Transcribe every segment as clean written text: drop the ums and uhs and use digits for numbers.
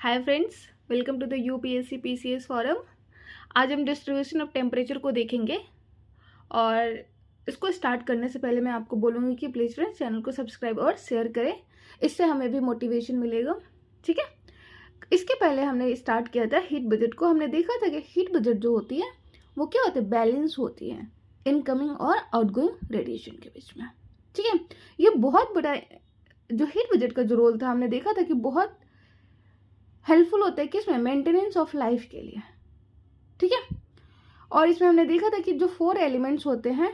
Hi friends, welcome to the UPSC PCS forum. आज हम distribution of temperature को देखेंगे और इसको स्टार्ट करने से पहले मैं आपको बोलूँगी कि प्लीज़ फ्रेंड्स चैनल को सब्सक्राइब और शेयर करें, इससे हमें भी मोटिवेशन मिलेगा। ठीक है, इसके पहले हमने स्टार्ट किया था हीट बजट को। हमने देखा था कि हीट बजट जो होती है वो क्या होती है, बैलेंस होती है इनकमिंग और आउटगोइंग रेडिएशन के बीच में। ठीक है, ये बहुत बड़ा जो हीट बजट का जो रोल था हमने देखा था कि बहुत हेल्पफुल होता है किसमें, मेंटेनेंस ऑफ लाइफ के लिए। ठीक है, और इसमें हमने देखा था कि जो 4 एलिमेंट्स होते हैं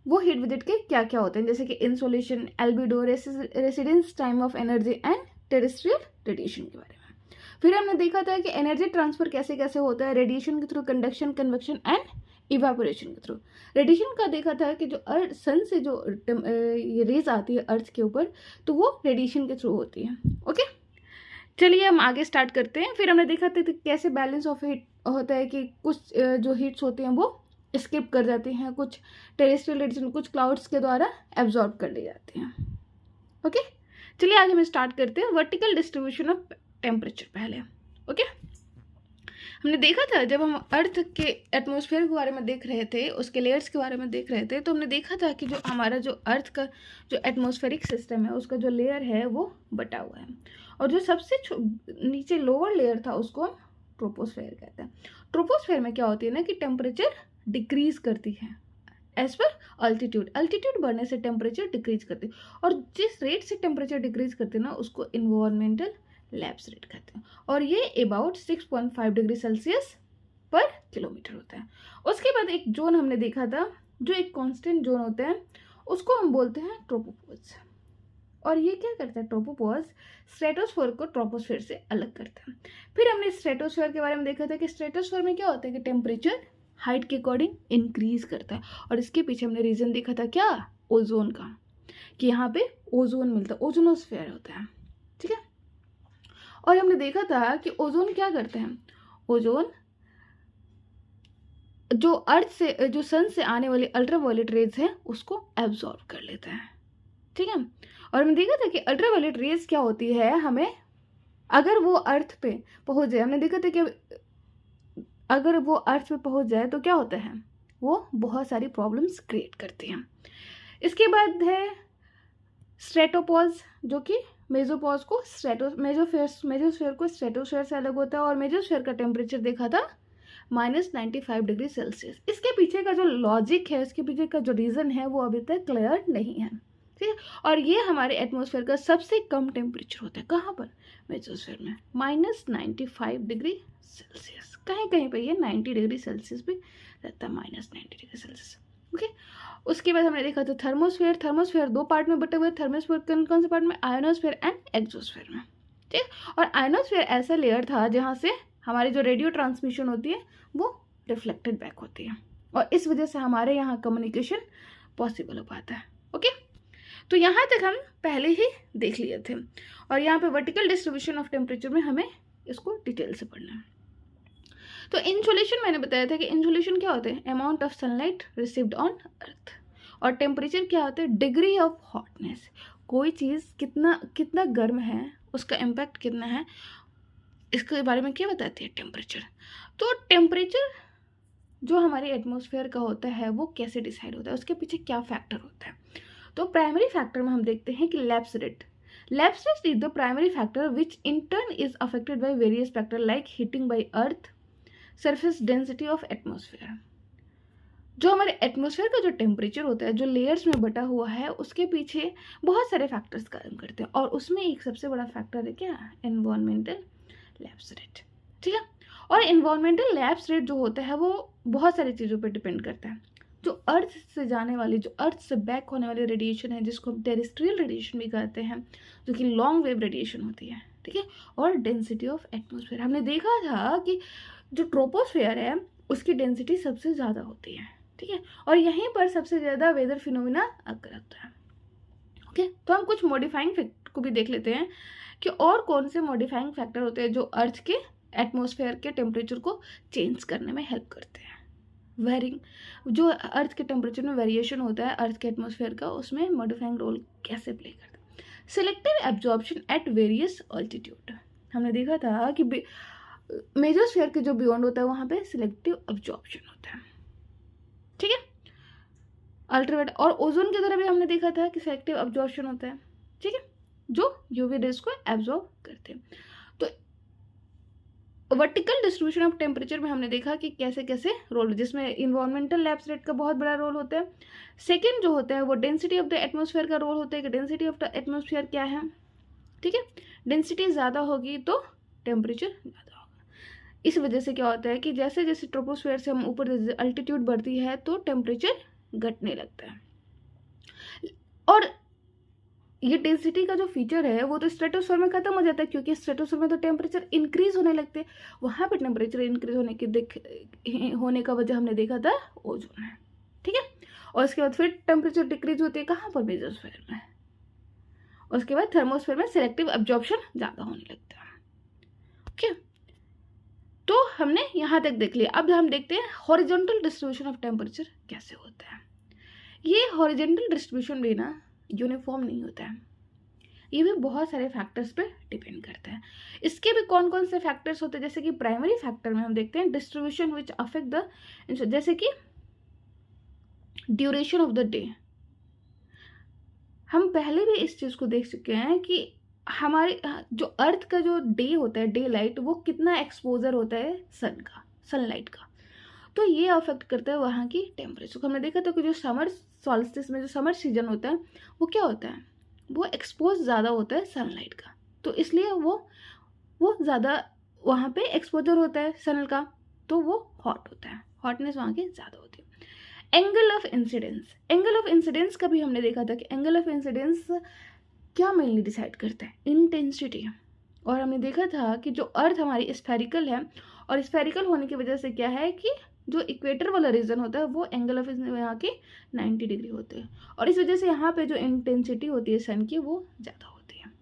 वो हीट बजट के क्या क्या होते हैं, जैसे कि insolation, albedo, residence time of energy and terrestrial radiation के बारे में। फिर हमने देखा था कि एनर्जी ट्रांसफर कैसे कैसे होता है, रेडिएशन के through, conduction, convection and evaporation के थ्रू। रेडिएशन का देखा था कि जो अर्थ सन से जो ये रेज आती है अर्थ के ऊपर, तो वो रेडिएशन के थ्रू होती है। ओके, चलिए हम आगे स्टार्ट करते हैं। फिर हमने देखा था कि कैसे बैलेंस ऑफ हीट होता है कि कुछ जो हीट्स होती हैं वो स्किप कर जाती हैं, कुछ टेरेस्ट्रियल रेडिएशन कुछ क्लाउड्स के द्वारा एब्जॉर्ब कर ली जाती हैं। ओके, चलिए आज हम स्टार्ट करते हैं वर्टिकल डिस्ट्रीब्यूशन ऑफ टेम्परेचर पहले। ओके, हमने देखा था जब हम अर्थ के एटमॉस्फेयर के बारे में देख रहे थे, उसके लेयर्स के बारे में देख रहे थे, तो हमने देखा था कि जो हमारा जो अर्थ का जो एटमॉस्फेरिक सिस्टम है उसका जो लेयर है वो बटा हुआ है, और जो सबसे नीचे लोअर लेयर था उसको हम ट्रोपोस्फेयर कहते हैं। ट्रोपोस्फेयर में क्या होती है ना कि टेम्परेचर डिक्रीज करती है एज पर अल्टीट्यूड। अल्टीट्यूड बढ़ने से टेम्परेचर डिक्रीज करती है, और जिस रेट से टेम्परेचर डिक्रीज करती है ना उसको इन्वायरमेंटल लैप्स रेट कहते हैं, और ये अबाउट 6.5 डिग्री सेल्सियस पर किलोमीटर होता है। उसके बाद एक जोन हमने देखा था, जो एक कांस्टेंट जोन होता है उसको हम बोलते हैं ट्रोपोपॉज, और ये क्या करता है, ट्रोपोपॉज स्ट्रेटोस्फीयर को ट्रोपोस्फीयर से अलग करता है। फिर हमने स्ट्रेटोस्फीयर के बारे में देखा था कि स्ट्रेटोस्फीयर में क्या होता है कि टेम्परेचर हाइट के अकॉर्डिंग इंक्रीज करता है, और इसके पीछे हमने रीजन देखा था क्या, ओजोन का, कि यहाँ पे ओजोन मिलता है, ओजोनोस्फीयर होता है। ठीक है, और हमने देखा था कि ओजोन क्या करते हैं, ओजोन जो अर्थ से जो सन से आने वाली अल्ट्रावायलेट रेज है उसको एब्जॉर्ब कर लेता है। ठीक है, और हमने देखा था कि अल्ट्रावायलेट रेज क्या होती है, हमें अगर वो अर्थ पे पहुंच जाए, हमने देखा था कि अगर वो अर्थ पे पहुंच जाए तो क्या होता है, वो बहुत सारी प्रॉब्लम्स क्रिएट करती हैं। इसके बाद है स्ट्रेटोपॉज, जो कि मेजोपॉज को मेजोस्फीयर को स्ट्रेटोस्फीयर से अलग होता है, और मेजोस्फीयर का टेम्परेचर देखा था -95 डिग्री सेल्सियस। इसके पीछे का जो लॉजिक है, इसके पीछे का जो रीज़न है वो अभी तक क्लियर नहीं है। ठीक है, और ये हमारे एटमॉस्फेयर का सबसे कम टेम्परेचर होता है, कहाँ पर, मेजोस्फीयर में -95 डिग्री सेल्सियस। कहीं कहीं पर ये 90 डिग्री सेल्सियस भी रहता है, -90 डिग्री सेल्सियस। ओके, उसके बाद हमने देखा था थर्मोस्फेयर। थर्मोस्फेयर 2 पार्ट में बटे हुए। थर्मोस्फेयर कौन से पार्ट में, आयोनोस्फेयर एंड एक्सोस्फेयर में। ठीक, और आयोनोस्फेयर ऐसा लेयर था जहाँ से हमारी जो रेडियो ट्रांसमिशन होती है वो रिफ्लेक्टेड बैक होती है, और इस वजह से हमारे यहाँ कम्युनिकेशन पॉसिबल हो पाता है। ओके, तो यहाँ तक हम पहले ही देख लिए थे, और यहाँ पे वर्टिकल डिस्ट्रीब्यूशन ऑफ टेम्परेचर में हमें इसको डिटेल से पढ़ना है। तो इंसोलेशन मैंने बताया था कि इंसोलेशन क्या होता है, amount of sunlight received on earth, और टेम्परेचर क्या होता है, डिग्री ऑफ हॉटनेस, कोई चीज़ कितना गर्म है, उसका इम्पैक्ट कितना है, इसके बारे में क्या बताती है, टेम्परेचर। तो टेम्परेचर जो हमारे एटमॉस्फेयर का होता है वो कैसे डिसाइड होता है, उसके पीछे क्या फैक्टर होता है। तो प्राइमरी फैक्टर में हम देखते हैं कि lapse rate. Lapse rate is the primary factor which in turn is affected by various factor like heating bye earth, surface density of atmosphere. जो हमारे एटमॉस्फेयर का जो टेम्परेचर होता है, जो लेयर्स में बटा हुआ है, उसके पीछे बहुत सारे फैक्टर्स काम करते हैं, और उसमें एक सबसे बड़ा फैक्टर है क्या, एनवायरमेंटल लैप्स रेट। ठीक है, और एनवायरमेंटल लैप्स रेट जो होता है वो बहुत सारी चीज़ों पर डिपेंड करता है। जो अर्थ से जाने वाली, जो अर्थ से बैक होने वाली रेडिएशन है, जिसको हम टेरेस्ट्रियल रेडिएशन भी कहते हैं, जो कि लॉन्ग वेव रेडिएशन होती है। ठीक है, और डेंसिटी ऑफ एटमॉस्फेयर, हमने देखा था कि जो ट्रोपोस्फेयर है उसकी डेंसिटी सबसे ज़्यादा होती है। ठीक है, और यहीं पर सबसे ज़्यादा वेदर फिनोमिना अकर होता है। ओके, तो हम कुछ मॉडिफाइंग फैक्टर को भी देख लेते हैं कि और कौन से मॉडिफाइंग फैक्टर होते हैं जो अर्थ के एटमॉस्फेयर के टेम्परेचर को चेंज करने में हेल्प करते हैं। वेरिंग, जो अर्थ के टेम्परेचर में वेरिएशन होता है अर्थ के एटमॉस्फेयर का, उसमें मॉडिफाइंग रोल कैसे प्ले करता है। Selective absorption at various altitude, हमने देखा था कि मेजोस्फीयर के जो बियॉन्ड होता है वहाँ पे सिलेक्टिव अब्जॉर्प्शन होता है, ठीक है। अल्ट्रावायलेट और ओजोन की तरह भी हमने देखा था कि सिलेक्टिव अब्जॉर्प्शन होता है, ठीक है, जो यूवी रेज को एब्जॉर्ब करते हैं। तो वर्टिकल डिस्ट्रीब्यूशन ऑफ टेम्परेचर में हमने देखा कि कैसे कैसे रोल, जिसमें इन्वायरमेंटल लैब्स रेट का बहुत बड़ा रोल होता है। सेकेंड जो होता है वो डेंसिटी ऑफ द एटमॉस्फेयर का रोल होता है कि डेंसिटी ऑफ द एटमॉस्फेयर क्या है, ठीक है। डेंसिटी ज़्यादा होगी तो टेम्परेचर ज़्यादा होगा। इस वजह से क्या होता है कि जैसे जैसे ट्रोपोस्फेयर से हम ऊपर अल्टीट्यूड बढ़ती है तो टेम्परेचर घटने लगता है। और ये डेंसिटी का जो फीचर है वो तो स्ट्रेटोस्फीयर में खत्म हो जाता है, क्योंकि स्ट्रेटोस्फीयर में तो टेम्परेचर इंक्रीज होने लगते हैं, वहाँ पे टेम्परेचर इंक्रीज होने का वजह हमने देखा था ओजोन है, ठीक है। और उसके बाद फिर टेम्परेचर डिक्रीज होती है कहाँ पर, मेसोस्फीयर में। उसके बाद थर्मोस्फीयर में सिलेक्टिव अब्जॉर्प्शन ज़्यादा होने लगता है, ओके। तो हमने यहाँ तक देख लिया। अब हम देखते हैं हॉरिजॉन्टल डिस्ट्रीब्यूशन ऑफ टेम्परेचर कैसे होता है। ये हॉरिजॉन्टल डिस्ट्रीब्यूशन भी ना यूनिफॉर्म नहीं होता है, ये भी बहुत सारे फैक्टर्स पे डिपेंड करता है। इसके भी कौन कौन से फैक्टर्स होते हैं, जैसे कि प्राइमरी फैक्टर में हम देखते हैं डिस्ट्रीब्यूशन विच अफेक्ट द, जैसे कि ड्यूरेशन ऑफ द डे। हम पहले भी इस चीज़ को देख चुके हैं कि हमारे जो अर्थ का जो डे होता है, डे लाइट, वो कितना एक्सपोजर होता है सन का, सनलाइट का, तो ये अफेक्ट करता है वहाँ की टेम्परेचर को। हमने देखा था कि जो समर सॉल्स्टिस में जो समर सीजन होता है वो क्या होता है, वो एक्सपोज ज़्यादा होता है सनलाइट का, तो इसलिए वो ज़्यादा वहाँ पे एक्सपोजर होता है सन का, तो वो हॉट होता है, हॉटनेस वहाँ की ज़्यादा होती है। Angle of incidence, angle of incidence का भी हमने देखा था कि एंगल ऑफ इंसिडेंस क्या मेनली डिसाइड करता है, इंटेंसिटी। और हमने देखा था कि जो अर्थ हमारी स्फेरिकल है, और स्फेरिकल होने की वजह से क्या है कि जो इक्वेटर वाला रीजन होता है वो एंगल ऑफ यहाँ के 90 डिग्री होते हैं, और इस वजह से यहाँ पे जो इंटेंसिटी होती है सन की वो ज़्यादा होती है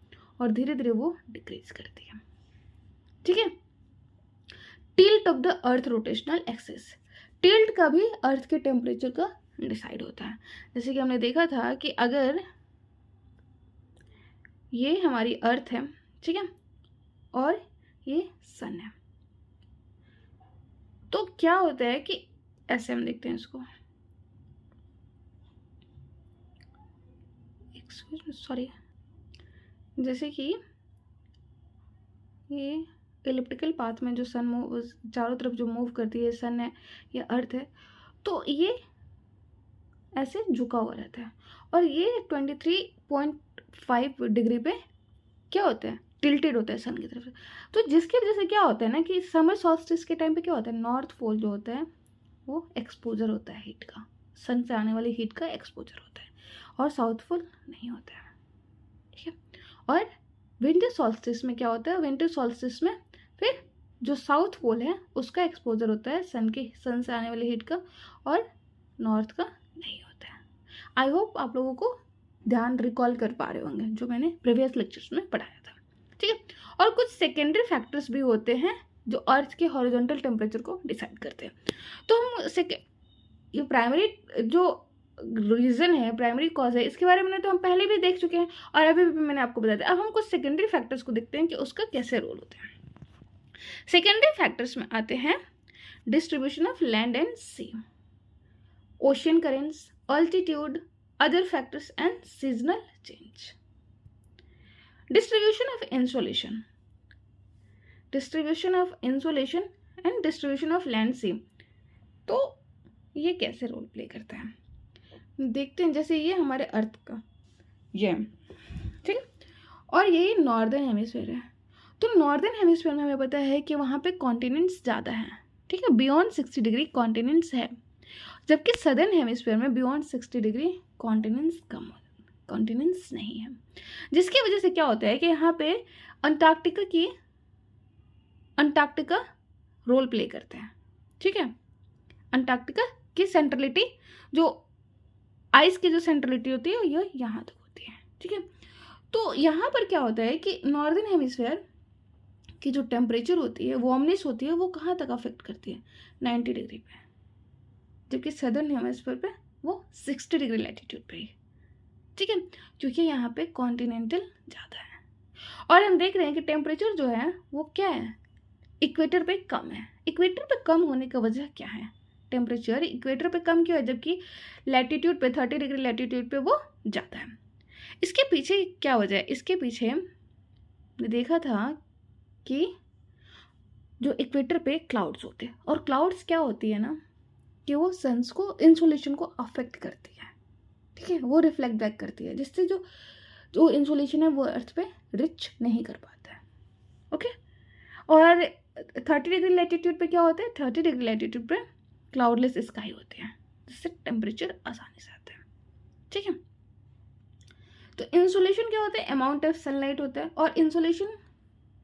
और धीरे धीरे वो डिक्रीज करती है, ठीक है। Tilt of the earth rotational axis, tilt का भी अर्थ के टेम्परेचर का डिसाइड होता है। जैसे कि हमने देखा था कि अगर ये हमारी अर्थ है, ठीक है, और ये सन है, तो क्या होता है कि ऐसे हम देखते हैं इसको, सॉरी, जैसे कि ये इलिप्टिकल पाथ में जो सन मूव चारों तरफ जो मूव करती है, सन है या अर्थ है, तो ये ऐसे झुका हुआ रहता है, और ये 23.5 डिग्री पे क्या होता है, टिल्टेड होता है सन की तरफ। तो जिसकी वजह से क्या होता है ना कि समर सॉल्स्टिस के टाइम पे क्या होता है, नॉर्थ पोल जो होता है वो एक्सपोजर होता है हीट का, सन से आने वाली हीट का एक्सपोजर होता है, और साउथ पोल नहीं होता है, ठीक है। और विंटर सॉल्स्टिस में क्या होता है, विंटर सॉल्स्टिस में फिर जो साउथ पोल है उसका एक्सपोजर होता है सन से आने वाली हीट का, और नॉर्थ का नहीं होता है। आई होप आप लोगों को ध्यान रिकॉल कर पा रहे होंगे जो मैंने प्रीवियस लेक्चर्स में पढ़ाया था, ठीक है। और कुछ सेकेंडरी फैक्टर्स भी होते हैं जो अर्थ के हॉरिजॉन्टल टेम्परेचर को डिसाइड करते हैं। तो हम ये प्राइमरी जो रीज़न है, प्राइमरी कॉज है, इसके बारे में तो हम पहले भी देख चुके हैं और अभी भी मैंने आपको बताया था। अब हम कुछ सेकेंडरी फैक्टर्स को देखते हैं कि उसका कैसे रोल होता है। सेकेंडरी फैक्टर्स में आते हैं distribution of land and sea, ocean currents, altitude, other factors and seasonal change. Distribution of insolation and distribution of land sea, तो ये कैसे रोल प्ले करता है देखते हैं। जैसे ये हमारे अर्थ का ये, ठीक है, और ये नॉर्दर्न हेमिस्फीयर है, तो नॉर्दर्न हेमिस्फीयर में हमें पता है कि वहाँ पे कॉन्टिनेंट्स ज़्यादा हैं, ठीक है, बियॉन्ड 60 डिग्री कॉन्टिनेंट्स है, जबकि सदर्न हेमिस्फीयर में बियॉन्ड 60 डिग्री कॉन्टिनेंट्स नहीं है, जिसकी वजह से क्या होता है कि यहाँ पे अंटार्कटिका रोल प्ले करता है, ठीक है। अंटार्कटिका की सेंट्रलिटी, जो आइस की जो सेंट्रलिटी होती है ये यहाँ तक होती है, ठीक है। तो यहाँ पर क्या होता है कि नॉर्दर्न हेमिस्फीयर की जो टेम्परेचर होती है, वार्मनेस होती है, वो कहाँ तक अफेक्ट करती है, 90 डिग्री पे, जबकि सदर्न हेमिस्फीयर पे वो 60 डिग्री लैटिट्यूड पे है, ठीक है, क्योंकि यहाँ पे कॉन्टिनेंटल ज़्यादा है। और हम देख रहे हैं कि टेम्परेचर जो है वो क्या है, इक्वेटर पे कम है। इक्वेटर पे कम होने का वजह क्या है, टेम्परेचर इक्वेटर पे कम क्यों है जबकि लैटिट्यूड पे 30 डिग्री लैटिट्यूड पे वो ज़्यादा है। इसके पीछे क्या वजह है, इसके पीछे हमने देखा था कि जो इक्वेटर पे क्लाउड्स होते हैं, और क्लाउड्स क्या होती है ना कि वो सन्स को, इंसोलेशन को अफेक्ट करती है, ठीक है, वो रिफ्लेक्ट बैक करती है, जिससे जो जो इंसोलेशन है वो अर्थ पे रिच नहीं कर पाता है। ओके, और 30 डिग्री लैटिट्यूड पे क्या होता है, 30 डिग्री लैटिट्यूड पे क्लाउडलेस स्काई होते हैं, जिससे टेम्परेचर आसानी से आता है, ठीक है। तो इंसोलेशन क्या होता है, अमाउंट ऑफ सनलाइट होता है, और इंसोलेशन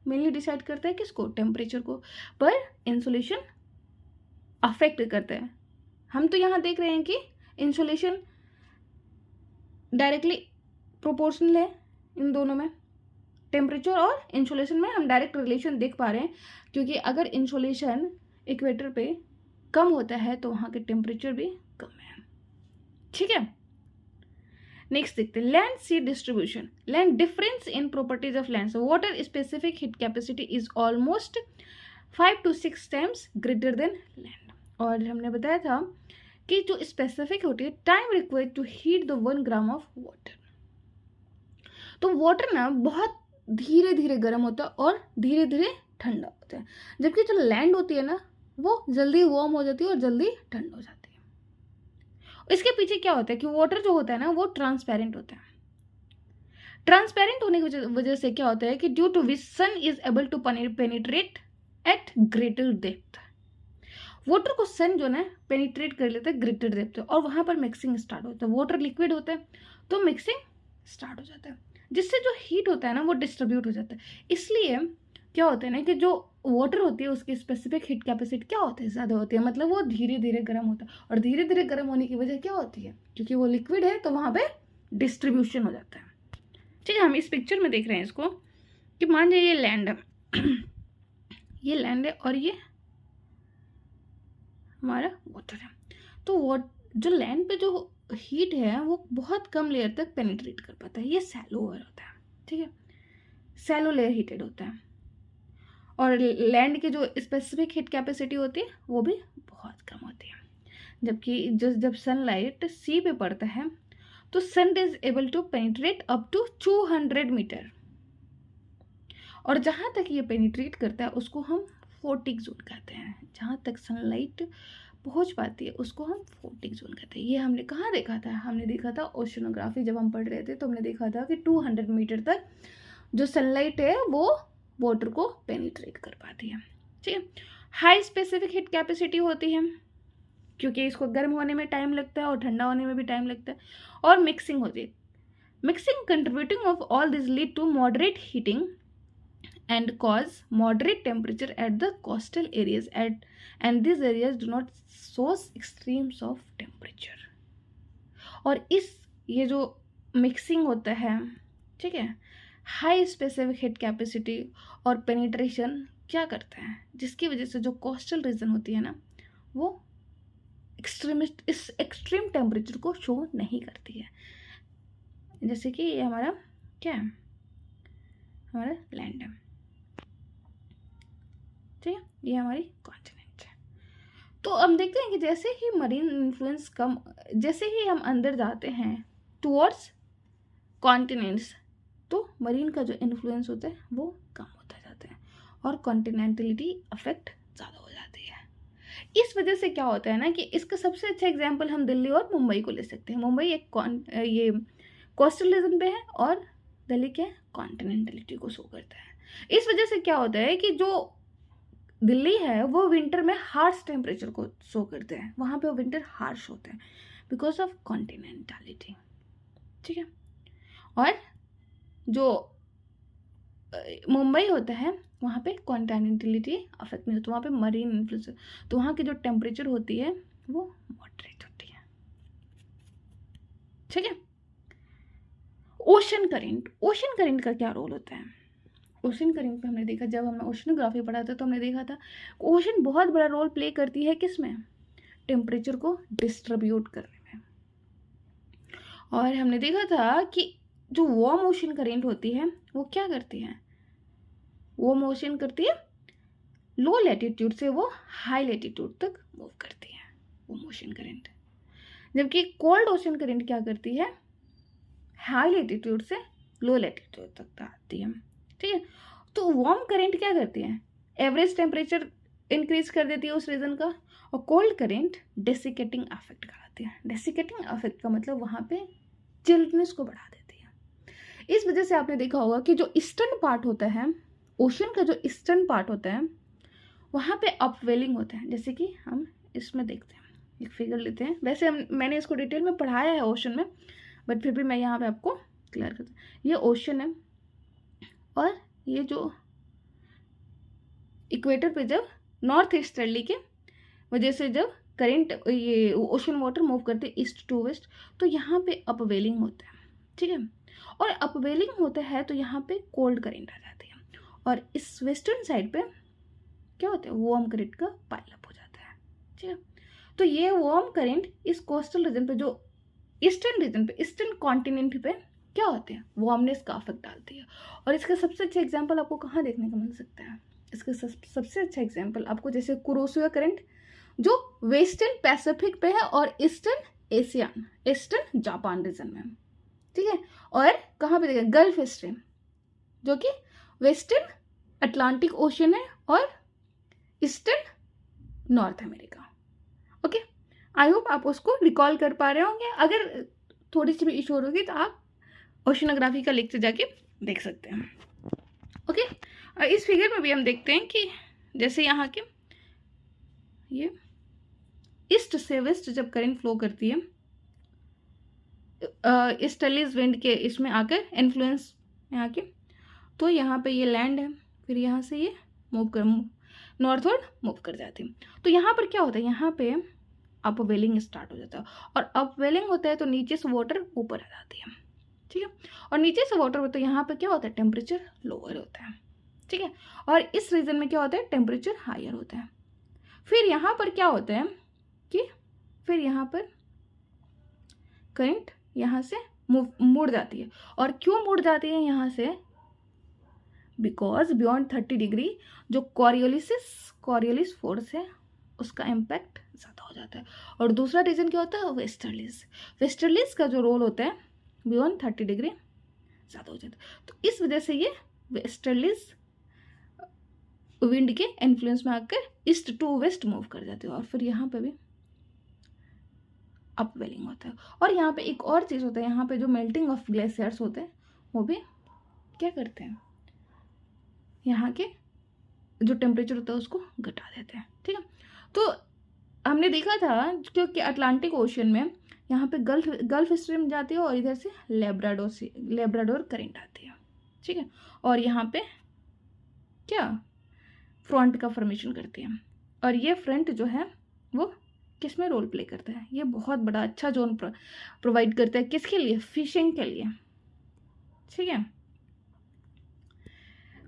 मेनली डिसाइड करता है किसको, टेम्परेचर को, पर इंसोलेशन अफेक्ट करता है। हम तो यहाँ देख रहे हैं कि इंसोलेशन डायरेक्टली प्रोपोर्शनल है इन दोनों में, टेम्परेचर और इंसोलेशन में हम डायरेक्ट रिलेशन देख पा रहे हैं, क्योंकि अगर इंसोलेशन इक्वेटर पे कम होता है तो वहाँ के टेम्परेचर भी कम है, ठीक है। नेक्स्ट देखते हैं land sea distribution. Land difference in properties of land, water specific heat capacity is almost 5 to 6 times greater than land. और हमने बताया था कि जो स्पेसिफिक होती है, time required to heat the 1 gram of water. तो वाटर ना बहुत धीरे धीरे गर्म होता है और धीरे धीरे ठंडा होता है, जबकि जो लैंड होती है ना वो जल्दी वार्म हो जाती है और जल्दी ठंड हो जाती है। इसके पीछे क्या होता है कि वाटर जो होता है ना वो ट्रांसपेरेंट होता है। ट्रांसपेरेंट होने की वजह से क्या होता है कि due to which sun is able to penetrate at greater depth. Water को सन जो ना पेनिट्रेट कर लेता है ग्रेटर डेप्थ, और वहां पर मिक्सिंग स्टार्ट होता है। वाटर लिक्विड होता है तो मिक्सिंग स्टार्ट हो जाता है, जिससे जो हीट होता है ना वो डिस्ट्रीब्यूट हो जाता है। इसलिए क्या होता है ना कि जो वाटर होती है उसकी स्पेसिफिक हीट कैपेसिटी क्या होती है, ज़्यादा होती है, मतलब वो धीरे धीरे गर्म होता है। और धीरे धीरे गर्म होने की वजह क्या होती है, क्योंकि वो लिक्विड है तो वहाँ पे डिस्ट्रीब्यूशन हो जाता है, ठीक है। हम इस पिक्चर में देख रहे हैं इसको कि मान लीजिए ये लैंड है ये लैंड है और ये हमारा वाटर है। तो वो जो लैंड पे जो हीट है वो बहुत कम लेयर तक पेनिट्रेट कर पाता है, ये सैलो लेयर होता है, ठीक है, सैलो लेयर हीटेड होता है। और लैंड की जो स्पेसिफिक हीट कैपेसिटी होती है वो भी बहुत कम होती है, जबकि जब सनलाइट सी पे पड़ता है तो sun is able to penetrate up to 200 metre, और जहाँ तक ये पेनिट्रेट करता है उसको हम फोटिक जोन कहते हैं। जहाँ तक सनलाइट पहुँच पाती है उसको हम फोटिक जोन कहते हैं। ये हमने कहाँ देखा था, हमने देखा था ओशनोग्राफी जब हम पढ़ रहे थे, तो हमने देखा था कि 200 मीटर तक जो सनलाइट है वो वाटर को पेनिट्रेट कर पाती है, ठीक है। हाई स्पेसिफिक हीट कैपेसिटी होती है क्योंकि इसको गर्म होने में टाइम लगता है और ठंडा होने में भी टाइम लगता है, और मिक्सिंग होती है। Mixing contributing of all this lead to moderate heating and cause moderate temperature at the coastal areas and these areas do not show extremes of temperature। और ये जो मिक्सिंग होता है, ठीक है, हाई स्पेसिफिक हीट कैपेसिटी और penetration क्या करता है, जिसकी वजह से जो कोस्टल रीजन होती है ना वो एक्सट्रीम टेम्परेचर को शो नहीं करती है। जैसे कि ये हमारा क्या है, हमारा लैंड है, ठीक है, ये हमारी कॉन्टिनेंट है। तो हम देखते हैं कि जैसे ही मरीन इन्फ्लुएंस कम, जैसे ही हम अंदर जाते हैं टुवर्ड्स कॉन्टिनेंट्स, तो मरीन का जो इन्फ्लुएंस होता है वो कम होता जाता है और कॉन्टिनेंटलिटी अफेक्ट ज़्यादा हो जाती है। इस वजह से क्या होता है ना कि इसका सबसे अच्छा एग्जाम्पल हम दिल्ली और मुंबई को ले सकते हैं। मुंबई ये कोस्टल रीजन पे है और दिल्ली क्या है, कॉन्टिनेंटलिटी को शो करता है। इस वजह से क्या होता है कि जो दिल्ली है वो विंटर में हार्श टेम्परेचर को शो करते हैं, वहाँ पे वो विंटर हार्श होते हैं बिकॉज ऑफ कॉन्टिनेंटलिटी, ठीक है। और जो मुंबई होता है वहाँ पे कॉन्टिनेंटलिटी अफेक्ट नहीं होती, वहाँ पे मरीन इन्फ्लुएंस, तो वहाँ की जो टेम्परेचर होती है वो मॉडरेट होती है, ठीक है। ओशन करेंट का क्या रोल होता है, ओशन करेंट पे हमने देखा, जब हमने ओशनोग्राफी पढ़ा था तो हमने देखा था ओशन बहुत बड़ा रोल प्ले करती है किसमें, टेम्परेचर को डिस्ट्रीब्यूट करने में। और हमने देखा था कि जो वार्म ओशन करेंट होती है वो क्या करती है, वार्म ओशन करती है लो लैटिट्यूड से वो हाई लैटिट्यूड तक मूव करती है वार्म ओशन करेंट, जबकि कोल्ड ओशन करेंट क्या करती है, हाई लैटिट्यूड से लो लैटिट्यूड तक आती है। ठीक है, तो वार्म करेंट क्या करती है, एवरेज टेम्परेचर इंक्रीज कर देती है उस रीजन का, और कोल्ड करेंट डेसिकेटिंग इफेक्ट कराती है। डेसिकेटिंग इफेक्ट का मतलब वहाँ पे चिल्डनेस को बढ़ा देती है। इस वजह से आपने देखा होगा कि जो ईस्टर्न पार्ट होता है, ओशन का जो ईस्टर्न पार्ट होता है, वहाँ पे अपवेलिंग होता है। जैसे कि हम इसमें देखते हैं, एक फिगर लेते हैं, वैसे मैंने इसको डिटेल में पढ़ाया है ओशन में, बट फिर भी मैं यहाँ पे आपको क्लियर करता हूँ। ये ओशन है, और ये जो इक्वेटर पे जब नॉर्थ ईस्टर्ली के वजह से जब करंट ये ओशन वाटर मूव करते हैं ईस्ट टू वेस्ट, तो यहाँ पे अपवेलिंग होता है। ठीक है, और अपवेलिंग होता है तो यहाँ पे कोल्ड करंट आ जाती है, और इस वेस्टर्न साइड पे क्या होता है, वार्म करंट का पाइलअप हो जाता है। ठीक है, तो ये वार्म करंट इस कोस्टल रीजन पे, जो ईस्टर्न रीजन पे, ईस्टर्न कॉन्टिनेंट पे क्या होते हैं, वार्मनेस का इफेक्ट डालती है। और इसका सबसे अच्छा एग्जांपल आपको कहाँ देखने को मिल सकता है, इसका सबसे अच्छा एग्जांपल आपको जैसे कुरोशिया करंट जो वेस्टर्न पैसिफिक पे है और eastern Asian, eastern Japan region में। ठीक है, और कहाँ पे देखें, गल्फ स्ट्रीम जो कि वेस्टर्न अटलांटिक ओशन है और eastern north America. Okay, I hope आप उसको रिकॉल कर पा रहे होंगे। अगर थोड़ी सी भी इशू होगी तो आप ओशनोग्राफी का लेक्चर जाके देख सकते हैं। ओके, इस फिगर में भी हम देखते हैं कि जैसे यहाँ के ये ईस्ट से वेस्ट जब करंट फ्लो करती है, ईस्टर्लीज विंड के इसमें आकर इन्फ्लुएंस यहाँ के, तो यहाँ पे ये लैंड है, फिर यहाँ से ये मूव कर नॉर्थवर्ड मूव कर जाती है। तो यहाँ पर क्या होता है, यहाँ पे अपवेलिंग स्टार्ट हो जाता है, और अपवेलिंग होता है तो नीचे से वाटर ऊपर आ जाती है। ठीक है, और नीचे से वाटर तो यहाँ पे क्या होता है, टेम्परेचर लोअर होता है। ठीक है, और इस रीजन में क्या होता है, टेम्परेचर हायर होता है। फिर यहाँ पर क्या होता है कि फिर यहाँ पर करंट यहाँ से मुड़ जाती है, और क्यों मुड़ जाती है यहाँ से, बिकॉज बियॉन्ड 30 डिग्री जो कॉरियोलिस फोर्स है उसका इम्पैक्ट ज़्यादा हो जाता है। और दूसरा रीजन क्या होता है, वेस्टर्लीज का जो रोल होता है बियॉन्ड 30 डिग्री ज़्यादा हो जाता है। तो इस वजह से ये वेस्टर्लीज विंड के इन्फ्लुएंस में आकर ईस्ट टू वेस्ट मूव कर जाते हैं, और फिर यहाँ पे भी अपवेलिंग होता है। और यहाँ पे एक और चीज़ होता है, यहाँ पे जो मेल्टिंग ऑफ ग्लेशियर्स होते हैं वो भी क्या करते हैं, यहाँ के जो टेम्परेचर होता है उसको घटा देते हैं। ठीक है, तो हमने देखा था क्योंकि अटलांटिक ओशन में यहाँ पे गल्फ स्ट्रीम जाती है, और इधर से लेब्राडोर करंट आती है। ठीक है, और यहाँ पे क्या फ्रंट का फॉर्मेशन करती है, और ये फ्रंट जो है वो किस में रोल प्ले करता है, ये बहुत बड़ा अच्छा जोन प्रोवाइड करता है, किसके लिए, फिशिंग के लिए। ठीक है,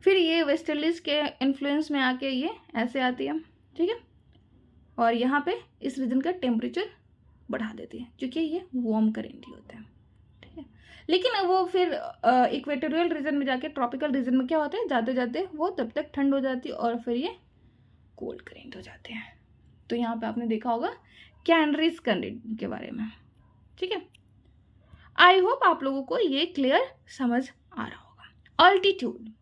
फिर ये वेस्टर्लीज के इन्फ्लुएंस में आके ये ऐसे आती है। ठीक है, और यहाँ पे इस रीजन का टेम्परेचर बढ़ा देती है क्योंकि ये वार्म करंट ही होता है। ठीक है, लेकिन वो फिर इक्वेटोरियल रीजन में जाके ट्रॉपिकल रीजन में क्या होता है, जाते जाते वो तब तक ठंड हो जाती है और फिर ये कोल्ड करंट हो जाते हैं। तो यहाँ पे आपने देखा होगा कैनरीज करंट के बारे में। ठीक है, आई होप आप लोगों को ये क्लियर समझ आ रहा होगा। Altitude,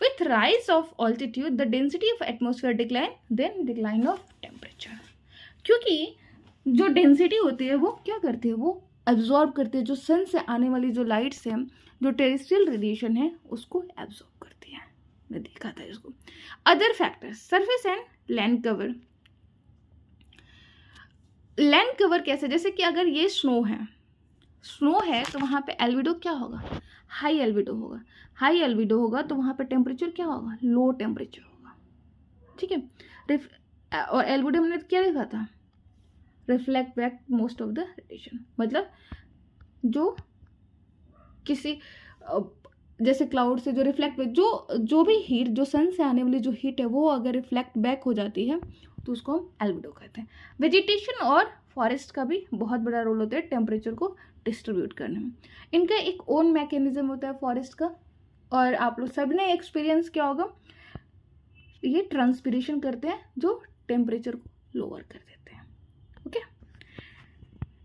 with rise of altitude the density of atmosphere decline, then decline of temperature। क्योंकि जो डेंसिटी होती है वो क्या करती है, वो एब्जॉर्ब करती है, जो सन से आने वाली जो लाइट्स है, जो टेरेस्ट्रियल रेडिएशन है उसको एब्जॉर्ब करती है। मैं देखा था इसको। Other factors, surface and land cover. Land cover कैसे, जैसे कि अगर ये स्नो है तो वहाँ पे एल्बिडो क्या होगा, हाई एल्बिडो होगा। हाई एल्बिडो होगा तो वहाँ पे टेम्परेचर क्या होगा, लो टेम्परेचर होगा। ठीक है, और एल्बिडो हमने क्या देखा था, reflect back most of the radiation, मतलब जो किसी जैसे क्लाउड से जो रिफ्लेक्ट जो भी हीट, जो सन से आने वाली जो हीट है वो अगर रिफ्लेक्ट बैक हो जाती है तो उसको हम एल्बिडो कहते हैं। वेजिटेशन और फॉरेस्ट का भी बहुत बड़ा रोल होता है टेम्परेचर को डिस्ट्रीब्यूट करने में। इनका एक ओन मैकेनिज्म होता है फॉरेस्ट का, और आप लोग सब ने एक्सपीरियंस किया होगा, ये ट्रांसपिरेशन करते हैं जो टेम्परेचर को लोअर कर देते हैं। Okay,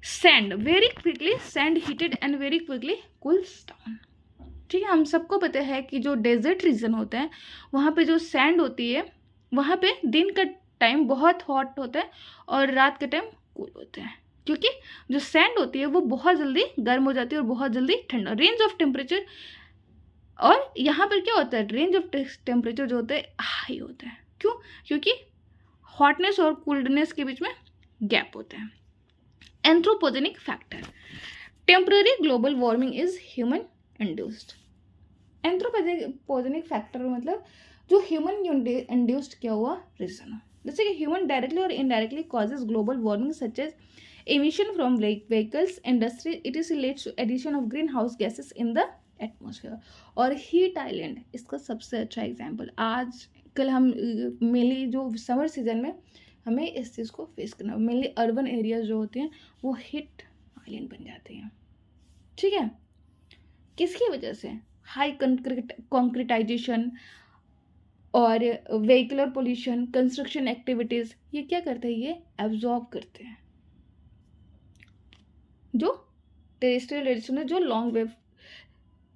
sand very quickly, sand heated and very quickly cools down. ठीक है, हम सबको पता है कि जो डेजर्ट रीजन होता है वहाँ पे जो सैंड होती है वहाँ पे दिन का टाइम बहुत हॉट होता है और रात का टाइम कूल होता है, क्योंकि जो सैंड होती है वो बहुत जल्दी गर्म हो जाती है और बहुत जल्दी ठंडा। रेंज ऑफ टेम्परेचर, और यहाँ पर क्या होता है, रेंज ऑफ टेम्परेचर जो होता है हाई होता है। क्यों? क्योंकि हॉटनेस और कोल्डनेस के बीच में गैप होता है। Anthropogenic factor, temporary global warming is human induced. Anthropogenic factor मतलब जो ह्यूमन इंड्यूस्ड किया हुआ रीजन है, जैसे कि ह्यूमन डायरेक्टली और indirectly causes global warming such as emission from vehicles, industry, etc. leads to addition of greenhouse gases in the atmosphere। और heat island इसका सबसे अच्छा एग्जाम्पल, आज कल हम मेनली जो समर सीजन में हमें इस चीज़ को फेस करना, मेनली अर्बन एरियाज जो होते हैं वो हीट आइलैंड बन जाते हैं। ठीक है, किसकी वजह से? हाई कंक्रीटाइजेशन और व्हीकुलर पोल्यूशन, कंस्ट्रक्शन एक्टिविटीज़, ये क्या करते हैं, ये एब्जॉर्ब करते हैं जो टेरेस्ट्रियल रेडिएशन है, जो लॉन्ग वेव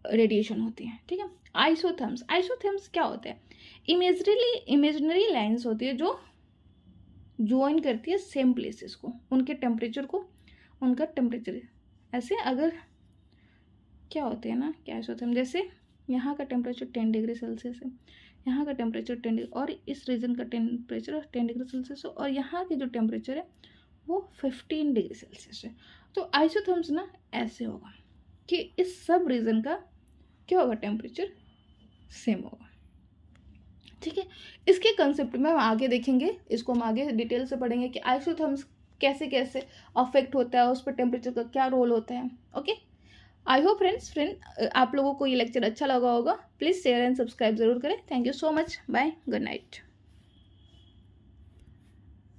रेडिएशन होती है। ठीक है, आइसोथर्म्स, आइसोथर्म्स क्या होते हैं? इमेजिनरी लाइंस होती है जो ज्वाइन करती है सेम प्लेसेस को, उनके टेम्परेचर को, उनका टेम्परेचर ऐसे अगर क्या होते हैं ना, क्या आइसोथर्म, जैसे यहाँ का टेम्परेचर 10 डिग्री सेल्सियस है, यहाँ का टेम्परेचर 10 डिग्री, और इस रीजन का टेम्परेचर 10 डिग्री सेल्सियस है, और यहाँ के जो टेम्परेचर है वो 15 डिग्री सेल्सियस है। तो आइसोथर्म्स ना ऐसे होगा कि इस सब रीजन का क्या होगा, टेम्परेचर सेम होगा। ठीक है, इसके कंसेप्ट में हम आगे देखेंगे, इसको हम आगे डिटेल से पढ़ेंगे कि आइसोथर्म्स कैसे कैसे अफेक्ट होता है, उस पर टेम्परेचर का क्या रोल होता है। ओके, आई होप फ्रेंड आप लोगों को ये लेक्चर अच्छा लगा होगा। प्लीज़ शेयर एंड सब्सक्राइब जरूर करें। Thank you so much, bye, good night.